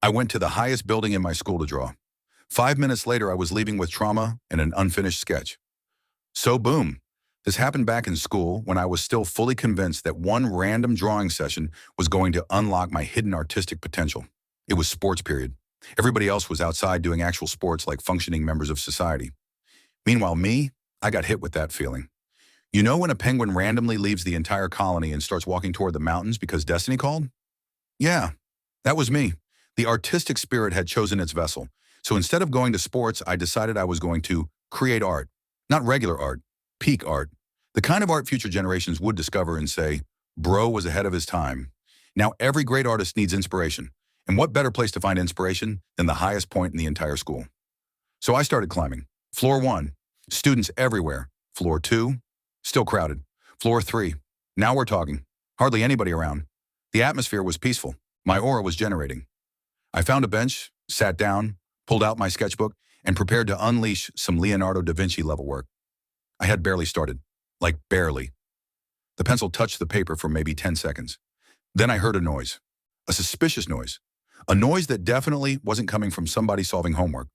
I went to the highest building in my school to draw. 5 minutes later, I was leaving with trauma and an unfinished sketch. So boom. This happened back in school when I was still fully convinced that one random drawing session was going to unlock my hidden artistic potential. It was sports period. Everybody else was outside doing actual sports like functioning members of society. Meanwhile, me, I got hit with that feeling. You know when a penguin randomly leaves the entire colony and starts walking toward the mountains because destiny called? Yeah, that was me. The artistic spirit had chosen its vessel. So instead of going to sports, I decided I was going to create art. Not regular art, peak art. The kind of art future generations would discover and say, bro was ahead of his time. Now every great artist needs inspiration. And what better place to find inspiration than the highest point in the entire school? So I started climbing. Floor 1, students everywhere. Floor 2, still crowded. Floor 3, now we're talking. Hardly anybody around. The atmosphere was peaceful. My aura was generating. I found a bench, sat down, pulled out my sketchbook, and prepared to unleash some Leonardo da Vinci level work. I had barely started. Like barely. The pencil touched the paper for maybe 10 seconds. Then I heard a noise. A suspicious noise. A noise that definitely wasn't coming from somebody solving homework.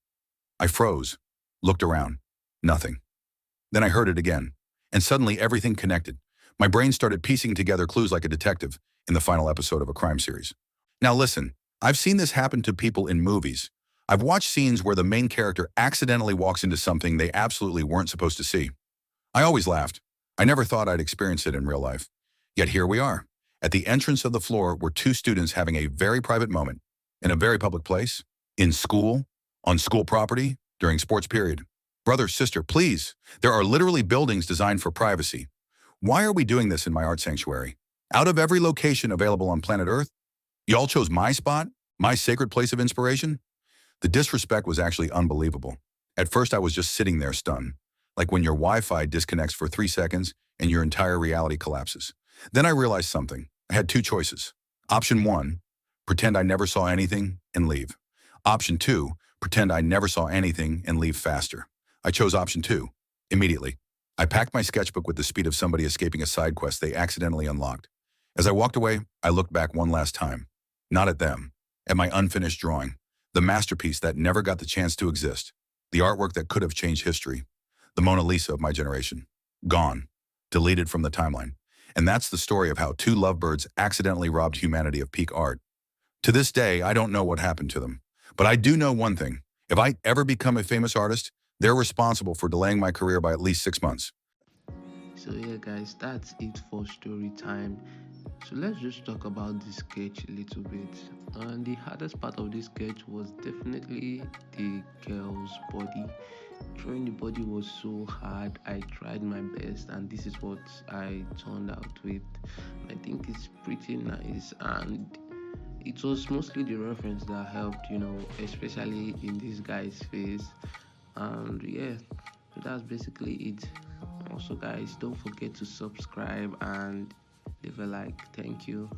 I froze, looked around. Nothing. Then I heard it again. And suddenly everything connected. My brain started piecing together clues like a detective in the final episode of a crime series. Now listen, I've seen this happen to people in movies. I've watched scenes where the main character accidentally walks into something they absolutely weren't supposed to see. I always laughed. I never thought I'd experience it in real life. Yet here we are. At the entrance of the floor were two students having a very private moment, in a very public place, in school, on school property, during sports period. Brother, sister, please. There are literally buildings designed for privacy. Why are we doing this in my art sanctuary? Out of every location available on planet Earth, y'all chose my spot, my sacred place of inspiration? The disrespect was actually unbelievable. At first, I was just sitting there stunned, like when your Wi-Fi disconnects for 3 seconds and your entire reality collapses. Then I realized something. I had two choices. Option 1, pretend I never saw anything and leave. Option 2, pretend I never saw anything and leave faster. I chose option 2, immediately. I packed my sketchbook with the speed of somebody escaping a side quest they accidentally unlocked. As I walked away, I looked back one last time. Not at them, at my unfinished drawing, the masterpiece that never got the chance to exist, the artwork that could have changed history, the Mona Lisa of my generation. Gone, deleted from the timeline. And that's the story of how two lovebirds accidentally robbed humanity of peak art. To this day, I don't know what happened to them. But I do know one thing. If I ever become a famous artist, they're responsible for delaying my career by at least 6 months. So yeah, guys, that's it for story time. So let's just talk about the sketch a little bit. And the hardest part of this sketch was definitely the girl's body. Drawing the body was so hard. I tried my best, and this is what I turned out with. I think it's pretty nice, and it was mostly the reference that helped, especially in this guy's face. And yeah, so that's basically it. Also, guys, don't forget to subscribe and leave a like. Thank you.